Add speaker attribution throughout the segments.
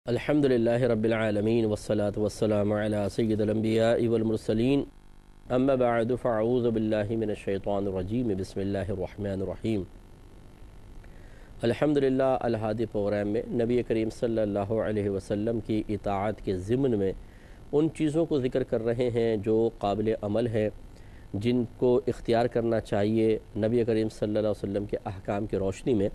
Speaker 1: الحمدللہ رب العالمین والصلاة والسلام علی سید الانبیاء والمرسلین اما بعد فاعوذ باللہ من الشیطان الرجیم بسم اللہ الرحمن الرحیم۔ الحمدللہ الہادی پروگرام میں نبی کریم صلی اللہ علیہ وسلم کی اطاعت کے ضمن میں ان چیزوں کو ذکر کر رہے ہیں جو قابل عمل ہے، جن کو اختیار کرنا چاہیے نبی کریم صلی اللہ علیہ وسلم کے احکام کی روشنی میں،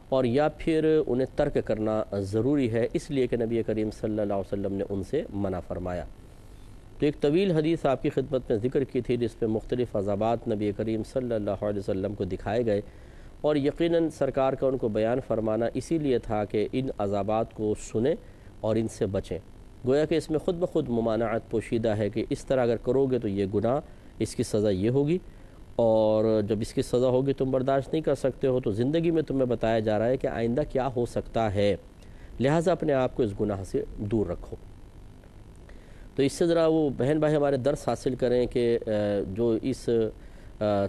Speaker 1: اور یا پھر انہیں ترک کرنا ضروری ہے اس لیے کہ نبی کریم صلی اللہ علیہ وسلم نے ان سے منع فرمایا۔ تو ایک طویل حدیث آپ کی خدمت میں ذکر کی تھی جس میں مختلف عذابات نبی کریم صلی اللہ علیہ وسلم کو دکھائے گئے، اور یقیناً سرکار کا ان کو بیان فرمانا اسی لیے تھا کہ ان عذابات کو سنیں اور ان سے بچیں۔ گویا کہ اس میں خود بخود ممانعت پوشیدہ ہے کہ اس طرح اگر کرو گے تو یہ گناہ، اس کی سزا یہ ہوگی، اور جب اس کی سزا ہوگی تم برداشت نہیں کر سکتے ہو تو زندگی میں تمہیں بتایا جا رہا ہے کہ آئندہ کیا ہو سکتا ہے، لہٰذا اپنے آپ کو اس گناہ سے دور رکھو۔ تو اس سے ذرا وہ بہن بھائی ہمارے درس حاصل کریں کہ جو اس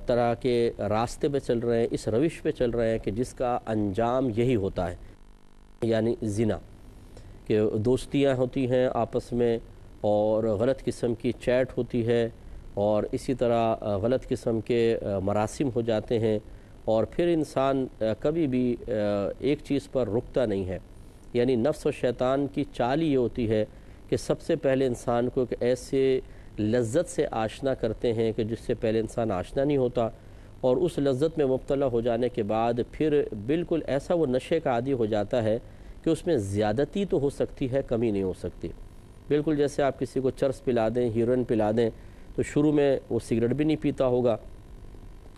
Speaker 1: طرح کے راستے پہ چل رہے ہیں، اس روش پہ چل رہے ہیں کہ جس کا انجام یہی ہوتا ہے، یعنی زنا، کہ دوستیاں ہوتی ہیں آپس میں اور غلط قسم کی چیٹ ہوتی ہے، اور اسی طرح غلط قسم کے مراسم ہو جاتے ہیں، اور پھر انسان کبھی بھی ایک چیز پر رکتا نہیں ہے۔ یعنی نفس و شیطان کی چال یہ ہوتی ہے کہ سب سے پہلے انسان کو ایک ایسے لذت سے آشنا کرتے ہیں کہ جس سے پہلے انسان آشنا نہیں ہوتا، اور اس لذت میں مبتلا ہو جانے کے بعد پھر بالکل ایسا وہ نشے کا عادی ہو جاتا ہے کہ اس میں زیادتی تو ہو سکتی ہے، کمی نہیں ہو سکتی۔ بالکل جیسے آپ کسی کو چرس پلا دیں، ہیروئن پلا دیں، تو شروع میں وہ سگریٹ بھی نہیں پیتا ہوگا،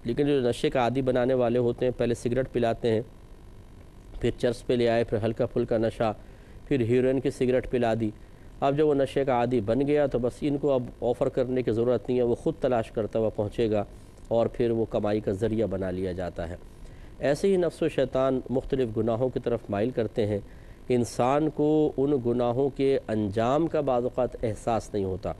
Speaker 1: لیکن جو نشے کا عادی بنانے والے ہوتے ہیں پہلے سگریٹ پلاتے ہیں، پھر چرس پہ لے آئے، پھر ہلکا پھلکا نشہ، پھر ہیروئن کی سگریٹ پلا دی۔ اب جب وہ نشے کا عادی بن گیا تو بس ان کو اب آفر کرنے کی ضرورت نہیں ہے، وہ خود تلاش کرتا ہوا پہنچے گا اور پھر وہ کمائی کا ذریعہ بنا لیا جاتا ہے۔ ایسے ہی نفس و شیطان مختلف گناہوں کی طرف مائل کرتے ہیں، انسان کو ان گناہوں کے انجام کا بعض اوقات احساس نہیں ہوتا۔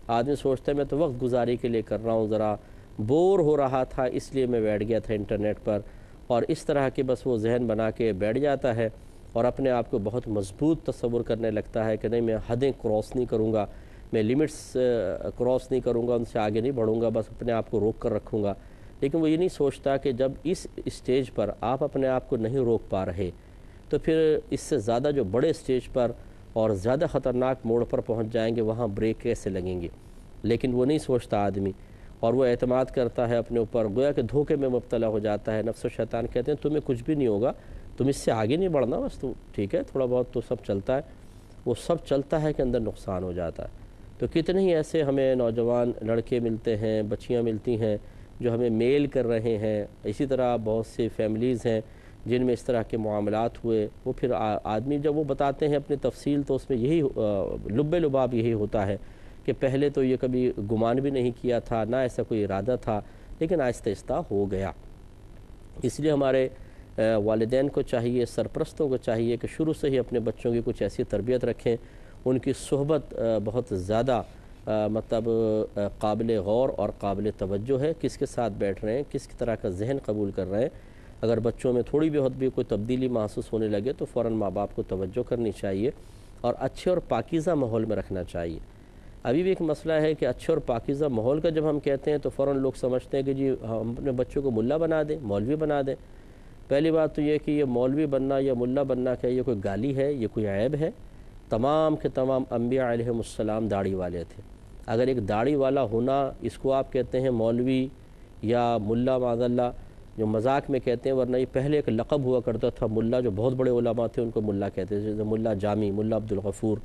Speaker 1: آدمی سوچتا ہے میں تو وقت گزاری کے لیے کر رہا ہوں، ذرا بور ہو رہا تھا اس لیے میں بیٹھ گیا تھا انٹرنیٹ پر، اور اس طرح کے بس وہ ذہن بنا کے بیٹھ جاتا ہے اور اپنے آپ کو بہت مضبوط تصور کرنے لگتا ہے کہ نہیں میں حدیں کراس نہیں کروں گا، میں لیمٹس کراس نہیں کروں گا، ان سے آگے نہیں بڑھوں گا، بس اپنے آپ کو روک کر رکھوں گا۔ لیکن وہ یہ نہیں سوچتا کہ جب اس اسٹیج پر آپ اپنے آپ کو نہیں روک پا رہے تو پھر اس سے زیادہ جو بڑے اسٹیج پر اور زیادہ خطرناک موڑ پر پہنچ جائیں گے وہاں بریک کیسے لگیں گے۔ لیکن وہ نہیں سوچتا آدمی، اور وہ اعتماد کرتا ہے اپنے اوپر، گویا کہ دھوکے میں مبتلا ہو جاتا ہے۔ نفس و شیطان کہتے ہیں تمہیں کچھ بھی نہیں ہوگا، تم اس سے آگے نہیں بڑھنا، بس تو ٹھیک ہے تھوڑا بہت تو سب چلتا ہے، وہ سب چلتا ہے کہ اندر نقصان ہو جاتا ہے۔ تو کتنے ہی ایسے ہمیں نوجوان لڑکے ملتے ہیں، بچیاں ملتی ہیں جو ہمیں میل کر رہے ہیں، اسی طرح بہت سی فیملیز ہیں جن میں اس طرح کے معاملات ہوئے، وہ پھر آدمی جب وہ بتاتے ہیں اپنی تفصیل تو اس میں یہی لب لباب یہی ہوتا ہے کہ پہلے تو یہ کبھی گمان بھی نہیں کیا تھا، نہ ایسا کوئی ارادہ تھا، لیکن آہستہ آہستہ ہو گیا۔ اس لیے ہمارے والدین کو چاہیے، سرپرستوں کو چاہیے کہ شروع سے ہی اپنے بچوں کی کچھ ایسی تربیت رکھیں، ان کی صحبت بہت زیادہ مطلب قابل غور اور قابل توجہ ہے، کس کے ساتھ بیٹھ رہے ہیں، کس طرح کا ذہن قبول کر رہے ہیں۔ اگر بچوں میں تھوڑی بہت بھی کوئی تبدیلی محسوس ہونے لگے تو فوراً ماں باپ کو توجہ کرنی چاہیے اور اچھے اور پاکیزہ ماحول میں رکھنا چاہیے۔ ابھی بھی ایک مسئلہ ہے کہ اچھے اور پاکیزہ ماحول کا جب ہم کہتے ہیں تو فوراً لوگ سمجھتے ہیں کہ جی ہم اپنے بچوں کو ملا بنا دیں، مولوی بنا دیں۔ پہلی بات تو یہ کہ یہ مولوی بننا یا ملا بننا کیا یہ کوئی گالی ہے، یہ کوئی عیب ہے؟ تمام کے تمام انبیاء علیہم السلام داڑھی والے تھے۔ اگر ایک داڑھی والا ہونا اس کو آپ کہتے ہیں مولوی یا ملا، معاذ اللہ جو مذاق میں کہتے ہیں، ورنہ یہ پہلے ایک لقب ہوا کرتا تھا ملا، جو بہت بڑے علماء تھے ان کو ملا کہتے تھے، جیسے ملا جامی، ملا عبدالغفور،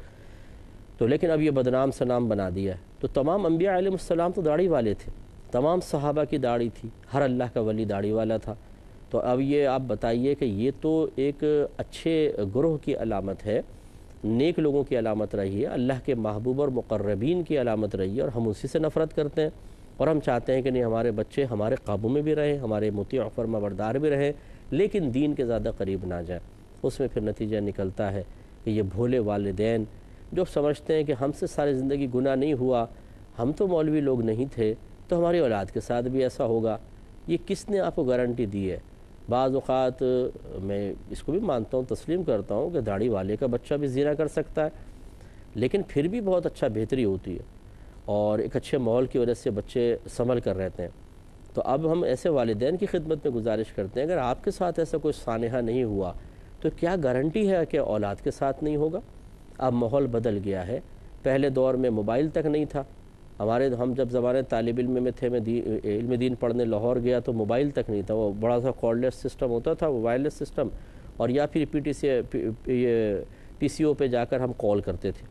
Speaker 1: تو لیکن اب یہ بدنام سے نام بنا دیا ہے۔ تو تمام انبیاء علیہ السلام تو داڑھی والے تھے، تمام صحابہ کی داڑھی تھی، ہر اللہ کا ولی داڑھی والا تھا۔ تو اب یہ آپ بتائیے کہ یہ تو ایک اچھے گروہ کی علامت ہے، نیک لوگوں کی علامت رہی ہے، اللہ کے محبوب اور مقربین کی علامت رہی ہے، اور ہم اسی سے نفرت کرتے ہیں، اور ہم چاہتے ہیں کہ نہیں ہمارے بچے ہمارے قابو میں بھی رہیں، ہمارے مطیع فرما بردار بھی رہیں، لیکن دین کے زیادہ قریب نہ جائیں۔ اس میں پھر نتیجہ نکلتا ہے کہ یہ بھولے والدین جو سمجھتے ہیں کہ ہم سے ساری زندگی گناہ نہیں ہوا، ہم تو مولوی لوگ نہیں تھے، تو ہماری اولاد کے ساتھ بھی ایسا ہوگا۔ یہ کس نے آپ کو گارنٹی دی ہے؟ بعض اوقات میں اس کو بھی مانتا ہوں، تسلیم کرتا ہوں کہ داڑھی والے کا بچہ بھی زنا کر سکتا ہے، لیکن پھر بھی بہت اچھا بہتری ہوتی ہے اور ایک اچھے ماحول کی وجہ سے بچے سنبھل کر رہتے ہیں۔ تو اب ہم ایسے والدین کی خدمت میں گزارش کرتے ہیں، اگر آپ کے ساتھ ایسا کوئی سانحہ نہیں ہوا تو کیا گارنٹی ہے کہ اولاد کے ساتھ نہیں ہوگا؟ اب ماحول بدل گیا ہے، پہلے دور میں موبائل تک نہیں تھا، ہم جب زمانے طالب علم میں تھے، میں علم دین پڑھنے لاہور گیا تو موبائل تک نہیں تھا، وہ بڑا سا کارڈلیس سسٹم ہوتا تھا، وہ وائرلیس سسٹم، اور یا پھر پی سی او پہ جا کر ہم کال کرتے تھے۔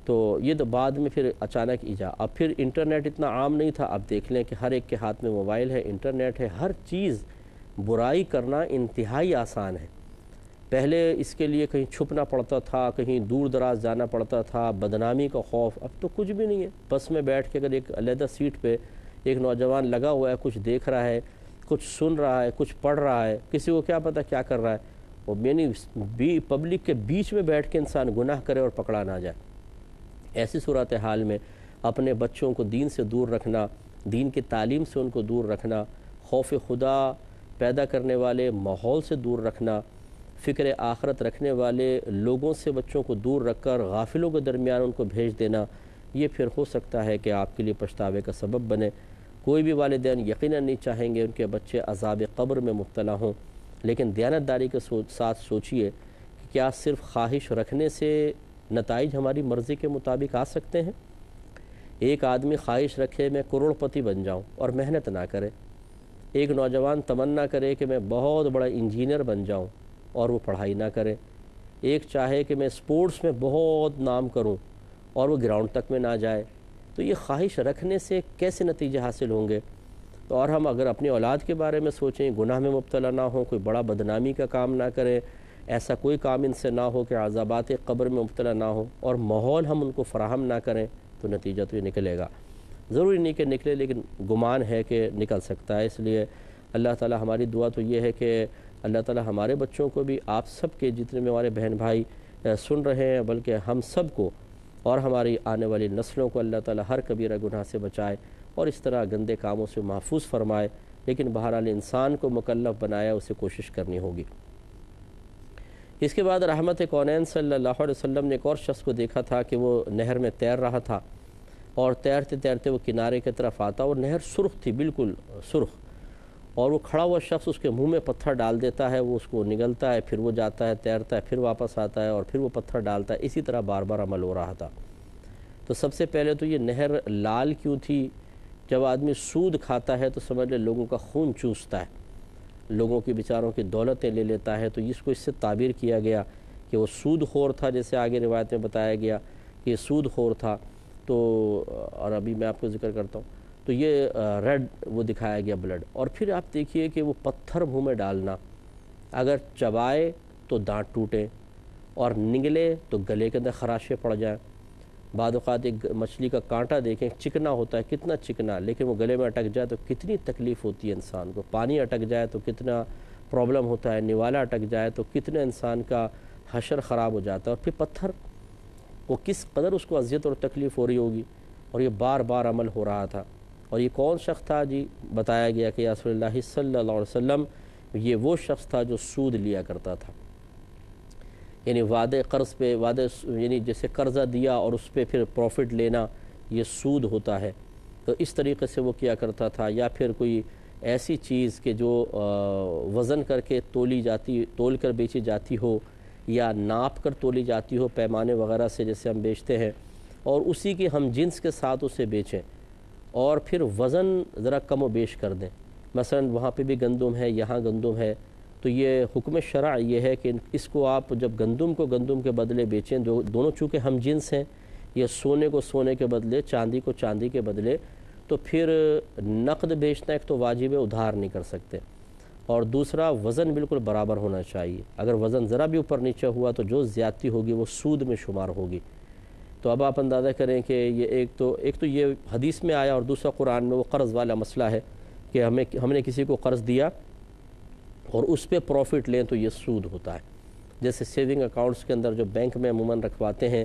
Speaker 1: تو یہ تو بعد میں پھر اچانک ایجاد، اب پھر انٹرنیٹ اتنا عام نہیں تھا، اب دیکھ لیں کہ ہر ایک کے ہاتھ میں موبائل ہے، انٹرنیٹ ہے، ہر چیز، برائی کرنا انتہائی آسان ہے۔ پہلے اس کے لیے کہیں چھپنا پڑتا تھا، کہیں دور دراز جانا پڑتا تھا، بدنامی کا خوف، اب تو کچھ بھی نہیں ہے۔ بس میں بیٹھ کے اگر ایک علیحدہ سیٹ پہ ایک نوجوان لگا ہوا ہے، کچھ دیکھ رہا ہے، کچھ سن رہا ہے، کچھ پڑھ رہا ہے، کسی کو کیا پتہ کیا کر رہا ہے، اور پبلک کے بیچ میں بیٹھ کے انسان گناہ کرے اور پکڑا نہ جائے۔ ایسی صورتحال میں اپنے بچوں کو دین سے دور رکھنا، دین کی تعلیم سے ان کو دور رکھنا، خوف خدا پیدا کرنے والے ماحول سے دور رکھنا، فکر آخرت رکھنے والے لوگوں سے بچوں کو دور رکھ کر غافلوں کے درمیان ان کو بھیج دینا، یہ پھر ہو سکتا ہے کہ آپ کے لیے پچھتاوے کا سبب بنے۔ کوئی بھی والدین یقیناً نہیں چاہیں گے ان کے بچے عذاب قبر میں مبتلا ہوں، لیکن دیانتداری کے ساتھ سوچئے کہ کیا صرف خواہش رکھنے سے نتائج ہماری مرضی کے مطابق آ سکتے ہیں؟ ایک آدمی خواہش رکھے میں کروڑ پتی بن جاؤں اور محنت نہ کرے، ایک نوجوان تمنا کرے کہ میں بہت بڑا انجینئر بن جاؤں اور وہ پڑھائی نہ کرے، ایک چاہے کہ میں سپورٹس میں بہت نام کروں اور وہ گراؤنڈ تک میں نہ جائے، تو یہ خواہش رکھنے سے کیسے نتیجے حاصل ہوں گے؟ تو اور ہم اگر اپنی اولاد کے بارے میں سوچیں، گناہ میں مبتلا نہ ہوں، کوئی بڑا بدنامی کا کام نہ کریں، ایسا کوئی کام ان سے نہ ہو کہ عذابات قبر میں مبتلا نہ ہو، اور ماحول ہم ان کو فراہم نہ کریں، تو نتیجہ تو یہ نکلے گا۔ ضروری نہیں کہ نکلے، لیکن گمان ہے کہ نکل سکتا ہے۔ اس لیے اللہ تعالی ہماری دعا تو یہ ہے کہ اللہ تعالی ہمارے بچوں کو بھی، آپ سب کے جتنے بھی ہمارے بہن بھائی سن رہے ہیں، بلکہ ہم سب کو اور ہماری آنے والی نسلوں کو اللہ تعالی ہر کبیرہ گناہ سے بچائے اور اس طرح گندے کاموں سے محفوظ فرمائے، لیکن بہرحال انسان کو مکلف بنایا، اسے کوشش کرنی ہوگی۔ اس کے بعد رحمت کونین صلی اللہ علیہ وسلم نے ایک اور شخص کو دیکھا تھا کہ وہ نہر میں تیر رہا تھا، اور تیرتے تیرتے وہ کنارے کی طرف آتا، اور نہر سرخ تھی، بالکل سرخ، اور وہ کھڑا ہوا شخص اس کے منہ میں پتھر ڈال دیتا ہے، وہ اس کو نگلتا ہے، پھر وہ جاتا ہے، تیرتا ہے، پھر واپس آتا ہے، اور پھر وہ پتھر ڈالتا ہے، اسی طرح بار بار عمل ہو رہا تھا۔ تو سب سے پہلے تو یہ نہر لال کیوں تھی؟ جب آدمی سود کھاتا ہے تو سمجھ لے لوگوں کا خون چوستا ہے، لوگوں کی بیچاروں کی دولتیں لے لیتا ہے، تو اس کو اس سے تعبیر کیا گیا کہ وہ سود خور تھا، جیسے آگے روایت میں بتایا گیا کہ یہ سود خور تھا۔ تو اور ابھی میں آپ کو ذکر کرتا ہوں، تو یہ ریڈ وہ دکھایا گیا بلڈ، اور پھر آپ دیکھیے کہ وہ پتھر منہ میں ڈالنا، اگر چبائے تو دانت ٹوٹے اور نگلے تو گلے کے اندر خراشیں پڑ جائیں۔ بعض اوقات ایک مچھلی کا کانٹا دیکھیں، چکنا ہوتا ہے، کتنا چکنا، لیکن وہ گلے میں اٹک جائے تو کتنی تکلیف ہوتی ہے انسان کو، پانی اٹک جائے تو کتنا پرابلم ہوتا ہے، نوالا اٹک جائے تو کتنے انسان کا حشر خراب ہو جاتا ہے، اور پھر پتھر، وہ کس قدر اس کو اذیت اور تکلیف ہو رہی ہوگی، اور یہ بار بار عمل ہو رہا تھا۔ اور یہ کون شخص تھا؟ جی بتایا گیا کہ یا رسول اللہ صلی اللہ علیہ وسلم، یہ وہ شخص تھا جو سود لیا کرتا تھا، یعنی وعدے قرض پہ یعنی جیسے قرضہ دیا اور اس پہ پھر پروفٹ لینا، یہ سود ہوتا ہے۔ تو اس طریقے سے وہ کیا کرتا تھا، یا پھر کوئی ایسی چیز کہ جو وزن کر کے تول کر بیچی جاتی ہو، یا ناپ کر تولی جاتی ہو پیمانے وغیرہ سے، جیسے ہم بیچتے ہیں، اور اسی کی ہم جنس کے ساتھ اسے بیچیں، اور پھر وزن ذرا کم و بیش کر دیں، مثلا وہاں پہ بھی گندم ہے، یہاں گندم ہے، تو یہ حکم شرع یہ ہے کہ اس کو آپ جب گندم کو گندم کے بدلے بیچیں، دونوں چونکہ ہم جنس ہیں، یا سونے کو سونے کے بدلے، چاندی کو چاندی کے بدلے، تو پھر نقد بیچنا ایک تو واجب ہے، ادھار نہیں کر سکتے، اور دوسرا وزن بالکل برابر ہونا چاہیے، اگر وزن ذرا بھی اوپر نیچے ہوا تو جو زیادتی ہوگی وہ سود میں شمار ہوگی۔ تو اب آپ اندازہ کریں کہ یہ ایک تو یہ حدیث میں آیا، اور دوسرا قرآن میں وہ قرض والا مسئلہ ہے کہ ہم نے کسی کو قرض دیا اور اس پہ پروفٹ لیں تو یہ سود ہوتا ہے، جیسے سیونگ اکاؤنٹس کے اندر جو بینک میں عموماً رکھواتے ہیں،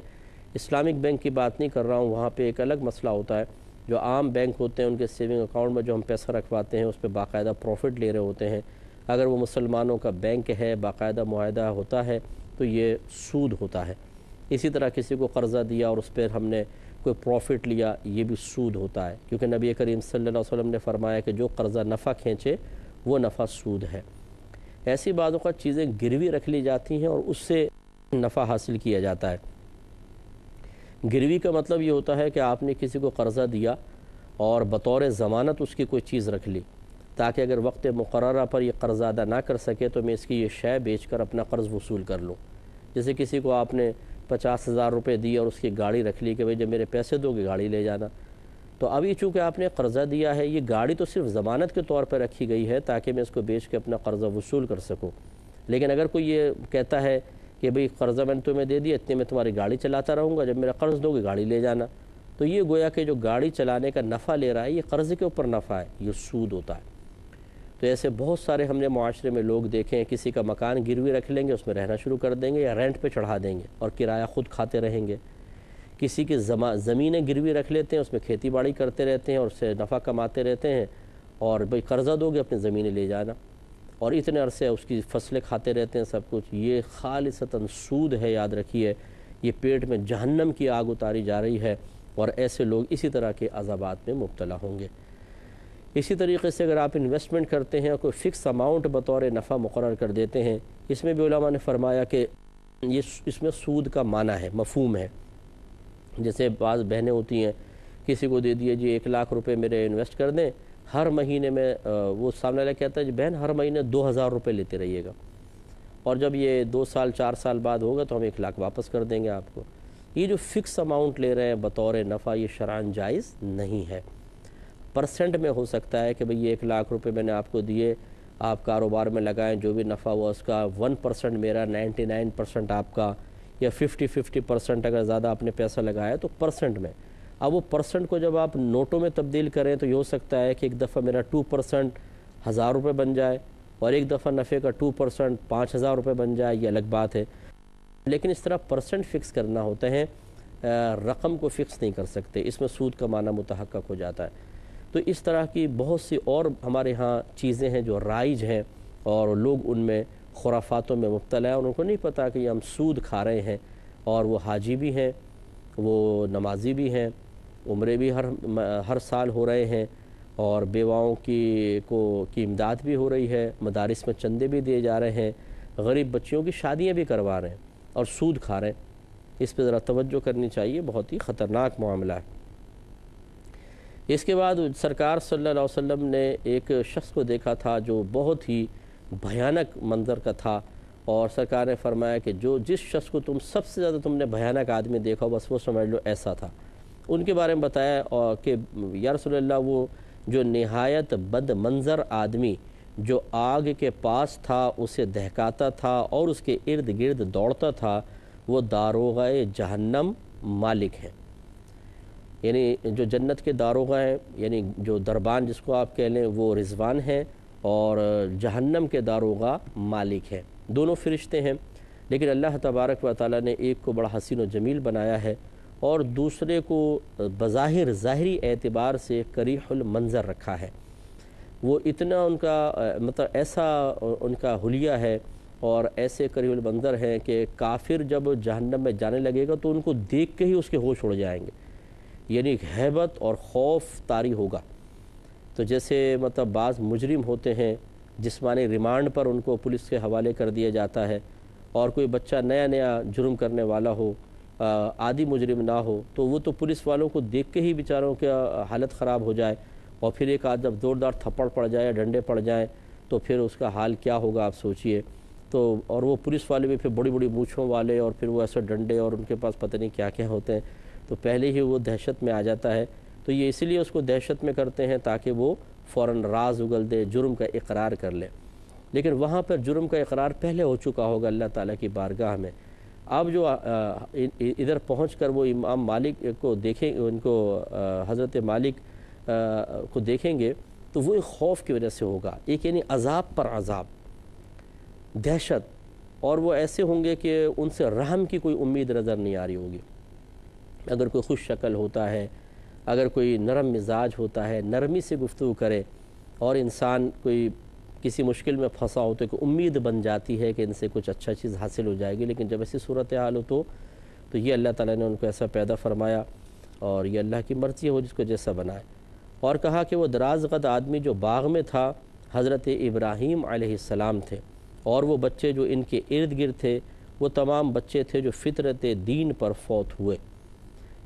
Speaker 1: اسلامک بینک کی بات نہیں کر رہا ہوں، وہاں پہ ایک الگ مسئلہ ہوتا ہے، جو عام بینک ہوتے ہیں ان کے سیونگ اکاؤنٹ میں جو ہم پیسہ رکھواتے ہیں اس پہ باقاعدہ پروفٹ لے رہے ہوتے ہیں، اگر وہ مسلمانوں کا بینک ہے، باقاعدہ معاہدہ ہوتا ہے تو یہ سود ہوتا ہے۔ اسی طرح کسی کو قرضہ دیا اور اس پر ہم نے کوئی پروفٹ لیا، یہ بھی سود ہوتا ہے، کیونکہ نبی کریم صلی اللہ علیہ وسلم نے فرمایا کہ جو قرضہ نفع کھینچے وہ نفع سود ہے۔ ایسی بعض اوقات چیزیں گروی رکھ لی جاتی ہیں اور اس سے نفع حاصل کیا جاتا ہے۔ گروی کا مطلب یہ ہوتا ہے کہ آپ نے کسی کو قرضہ دیا اور بطور ضمانت اس کی کوئی چیز رکھ لی، تاکہ اگر وقت مقررہ پر یہ قرضہ ادا نہ کر سکے تو میں اس کی یہ شے بیچ کر اپنا قرض وصول کر لوں۔ جیسے کسی کو آپ نے 50,000 روپے دیے اور اس کی گاڑی رکھ لی کہ بھئی جب میرے پیسے دو گے گاڑی لے جانا، تو اب یہ چونکہ آپ نے قرضہ دیا ہے، یہ گاڑی تو صرف ضمانت کے طور پر رکھی گئی ہے تاکہ میں اس کو بیچ کے اپنا قرضہ وصول کر سکوں۔ لیکن اگر کوئی یہ کہتا ہے کہ بھئی قرضہ میں نے تمہیں دے دیا، اتنے میں تمہاری گاڑی چلاتا رہوں گا، جب میرا قرض دو گے گاڑی لے جانا، تو یہ گویا کہ جو گاڑی چلانے کا نفع لے رہا ہے یہ قرض کے اوپر نفع ہے، یہ سود ہوتا ہے۔ تو ایسے بہت سارے ہم نے معاشرے میں لوگ دیکھے ہیں، کسی کا مکان گروی رکھ لیں گے، اس میں رہنا شروع کر دیں گے یا رینٹ پہ چڑھا دیں گے اور کرایہ خود کھاتے رہیں گے۔ کسی کی زمینیں گروی رکھ لیتے ہیں، اس میں کھیتی باڑی کرتے رہتے ہیں اور اس سے نفع کماتے رہتے ہیں، اور بھئی قرضہ دو گے اپنی زمینیں لے جانا، اور اتنے عرصے اس کی فصلیں کھاتے رہتے ہیں سب کچھ۔ یہ خالصتاً سود ہے، یاد رکھیے، یہ پیٹ میں جہنم کی آگ اتاری جا رہی ہے، اور ایسے لوگ اسی طرح کے عذابات میں مبتلا ہوں گے۔ اسی طریقے سے اگر آپ انویسٹمنٹ کرتے ہیں اور کوئی فکس اماؤنٹ بطور نفع مقرر کر دیتے ہیں، اس میں بھی علماء نے فرمایا کہ اس میں سود کا معنی ہے، مفہوم ہے۔ جیسے بعض بہنیں ہوتی ہیں، کسی کو دے دیے جی 1,00,000 روپے میرے انویسٹ کر دیں، ہر مہینے میں وہ سامنے والا کہتا ہے جی بہن ہر مہینے 2,000 روپے لیتے رہیے گا، اور جب یہ 2 سال 4 سال بعد ہوگا تو ہم 1,00,000 واپس کر دیں گے آپ کو۔ یہ جو فکس اماؤنٹ لے رہے ہیں بطور نفع، یہ شرعاً جائز نہیں ہے۔ پرسنٹ میں ہو سکتا ہے کہ بھئی یہ 1,00,000 روپے میں نے آپ کو دیے، آپ کاروبار میں لگائیں، جو بھی نفع ہوا اس کا 1% میرا، 99% آپ کا، یا 50% اگر زیادہ آپ نے پیسہ لگایا تو پرسنٹ میں۔ اب وہ پرسنٹ کو جب آپ نوٹوں میں تبدیل کریں تو یہ ہو سکتا ہے کہ ایک دفعہ میرا 2% 1,000 روپے بن جائے، اور ایک دفعہ نفع کا 2% 5,000 روپے بن جائے، یہ الگ بات ہے۔ لیکن اس طرح پرسنٹ فکس کرنا ہوتا ہے، رقم کو فکس نہیں کر سکتے، اس میں سود کا معنی متحقق ہو جاتا ہے۔ تو اس طرح کی بہت سی اور ہمارے ہاں چیزیں ہیں جو رائج ہیں، اور لوگ ان میں خرافاتوں میں مبتلا ہیں، اور ان کو نہیں پتہ کہ یہ ہم سود کھا رہے ہیں، اور وہ حاجی بھی ہیں، وہ نمازی بھی ہیں، عمرے بھی ہر سال ہو رہے ہیں، اور بیواؤں کی امداد بھی ہو رہی ہے، مدارس میں چندے بھی دیے جا رہے ہیں، غریب بچیوں کی شادیاں بھی کروا رہے ہیں، اور سود کھا رہے ہیں۔ اس پہ ذرا توجہ کرنی چاہیے، بہت ہی خطرناک معاملہ ہے۔ اس کے بعد سرکار صلی اللہ علیہ وسلم نے ایک شخص کو دیکھا تھا جو بہت ہی بھیانک منظر کا تھا، اور سرکار نے فرمایا کہ جس شخص کو سب سے زیادہ تم نے بھیانک آدمی دیکھا بس وہ سمجھ لو ایسا تھا۔ ان کے بارے میں بتایا اور کہ یا رسول اللہ، وہ جو نہایت بد منظر آدمی جو آگ کے پاس تھا، اسے دہکاتا تھا اور اس کے ارد گرد دوڑتا تھا، وہ داروغہ جہنم مالک ہیں۔ یعنی جو جنت کے داروغہ ہیں، یعنی جو دربان جس کو آپ کہہ لیں، وہ رضوان ہیں، اور جہنم کے داروغہ مالک ہیں۔ دونوں فرشتے ہیں، لیکن اللہ تبارک و تعالیٰ نے ایک کو بڑا حسین و جمیل بنایا ہے، اور دوسرے کو بظاہر ظاہری اعتبار سے قریح المنظر رکھا ہے۔ وہ اتنا ان کا مطلب ایسا ان کا حلیہ ہے اور ایسے قریح المنظر ہیں کہ کافر جب جہنم میں جانے لگے گا تو ان کو دیکھ کے ہی اس کے ہوش اڑ جائیں گے، یعنی ایک ہیبت اور خوف طاری ہوگا۔ تو جیسے مطلب بعض مجرم ہوتے ہیں، جسمانی ریمانڈ پر ان کو پولیس کے حوالے کر دیا جاتا ہے، اور کوئی بچہ نیا جرم کرنے والا ہو، عادی مجرم نہ ہو، تو وہ تو پولیس والوں کو دیکھ کے ہی بیچاروں کی حالت خراب ہو جائے، اور پھر ایک آدھ جب زوردار تھپڑ پڑ جائے، ڈنڈے پڑ جائیں، تو پھر اس کا حال کیا ہوگا آپ سوچئے۔ تو اور وہ پولیس والے بھی پھر بڑی بڑی مونچھوں والے، اور پھر وہ ایسے ڈنڈے، اور ان کے پاس پتہ نہیں کیا کیا ہوتے ہیں، تو پہلے ہی وہ دہشت میں آ جاتا ہے۔ تو یہ اس لیے اس کو دہشت میں کرتے ہیں تاکہ وہ فوراً راز اگل دے، جرم کا اقرار کر لے، لیکن وہاں پر جرم کا اقرار پہلے ہو چکا ہوگا اللہ تعالیٰ کی بارگاہ میں۔ اب جو ادھر پہنچ کر وہ امام مالک کو دیکھیں، ان کو حضرت مالک کو دیکھیں گے تو وہ ایک خوف کی وجہ سے ہوگا، ایک یعنی عذاب پر عذاب، دہشت، اور وہ ایسے ہوں گے کہ ان سے رحم کی کوئی امید نظر نہیں آ رہی ہوگی۔ اگر کوئی خوش شکل ہوتا ہے، اگر کوئی نرم مزاج ہوتا ہے، نرمی سے گفتگو کرے، اور انسان کوئی کسی مشکل میں پھنسا ہو تو ایک امید بن جاتی ہے کہ ان سے کچھ اچھا چیز حاصل ہو جائے گی، لیکن جب ایسی صورتحال ہو تو یہ اللہ تعالیٰ نے ان کو ایسا پیدا فرمایا، اور یہ اللہ کی مرضی ہو جس کو جیسا بنائے۔ اور کہا کہ وہ دراز قد آدمی جو باغ میں تھا حضرت ابراہیم علیہ السلام تھے، اور وہ بچے جو ان کے ارد گرد تھے وہ تمام بچے تھے جو فطرت دین پر فوت ہوئے۔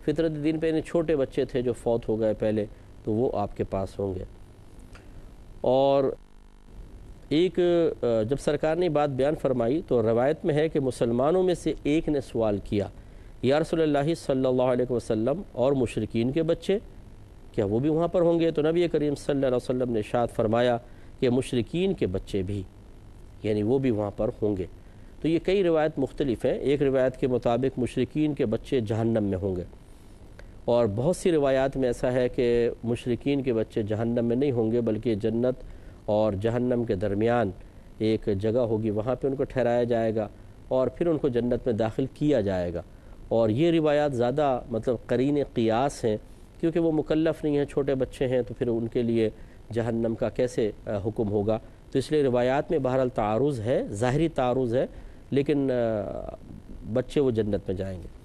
Speaker 1: فطرت دین پہ یعنی چھوٹے بچے تھے جو فوت ہو گئے پہلے، تو وہ آپ کے پاس ہوں گے۔ اور ایک جب سرکار نے بات بیان فرمائی تو روایت میں ہے کہ مسلمانوں میں سے ایک نے سوال کیا، یا رسول اللہ صلی اللہ علیہ وسلم، اور مشرکین کے بچے کیا وہ بھی وہاں پر ہوں گے؟ تو نبی کریم صلی اللہ علیہ وسلم نے ارشاد فرمایا کہ مشرکین کے بچے بھی، یعنی وہ بھی وہاں پر ہوں گے۔ تو یہ کئی روایت مختلف ہیں۔ ایک روایت کے مطابق مشرکین کے بچے جہنم میں ہوں گے، اور بہت سی روایات میں ایسا ہے کہ مشرکین کے بچے جہنم میں نہیں ہوں گے، بلکہ جنت اور جہنم کے درمیان ایک جگہ ہوگی، وہاں پہ ان کو ٹھہرایا جائے گا اور پھر ان کو جنت میں داخل کیا جائے گا۔ اور یہ روایات زیادہ قرین قیاس ہیں، کیونکہ وہ مکلف نہیں ہیں، چھوٹے بچے ہیں، تو پھر ان کے لیے جہنم کا کیسے حکم ہوگا؟ تو اس لیے روایات میں بہرحال تعارض ہے، ظاہری تعارض ہے، لیکن بچے وہ جنت میں جائیں گے۔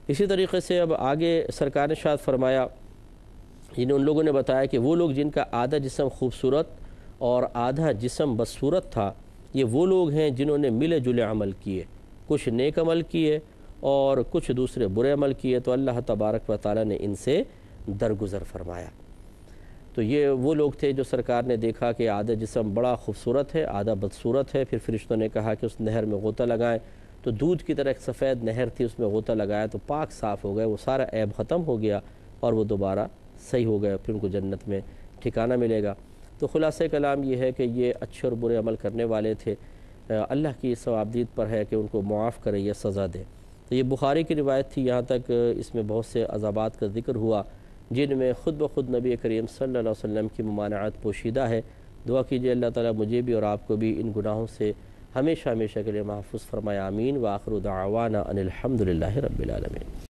Speaker 1: اسی طریقے سے اب آگے سرکار نے ارشاد فرمایا، یعنی ان لوگوں نے بتایا کہ وہ لوگ جن کا آدھا جسم خوبصورت اور آدھا جسم بدصورت تھا، یہ وہ لوگ ہیں جنہوں نے ملے جلے عمل کیے، کچھ نیک عمل کیے اور کچھ دوسرے برے عمل کیے، تو اللہ تبارک و تعالیٰ نے ان سے درگزر فرمایا۔ تو یہ وہ لوگ تھے جو سرکار نے دیکھا کہ آدھا جسم بڑا خوبصورت ہے، آدھا بدصورت ہے، پھر فرشتوں نے کہا کہ اس نہر میں غوطہ لگائیں، تو دودھ کی طرح ایک سفید نہر تھی، اس میں غوطہ لگایا تو پاک صاف ہو گئے، وہ سارا عیب ختم ہو گیا اور وہ دوبارہ صحیح ہو گئے، پھر ان کو جنت میں ٹھکانہ ملے گا۔ تو خلاصہ کلام یہ ہے کہ یہ اچھے اور برے عمل کرنے والے تھے، اللہ کی ثوابدید پر ہے کہ ان کو معاف کرے یا سزا دے۔ تو یہ بخاری کی روایت تھی، یہاں تک اس میں بہت سے عذابات کا ذکر ہوا جن میں خود بخود نبی کریم صلی اللہ علیہ وسلم کی ممانعت پوشیدہ ہے۔ دعا کیجئے اللہ تعالیٰ مجھے بھی اور آپ کو بھی ان گناہوں سے ہمیشہ ہمیشہ کے لیے محفوظ فرمائے، آمین۔ وآخر دعوانا ان الحمد للہ رب العالمین۔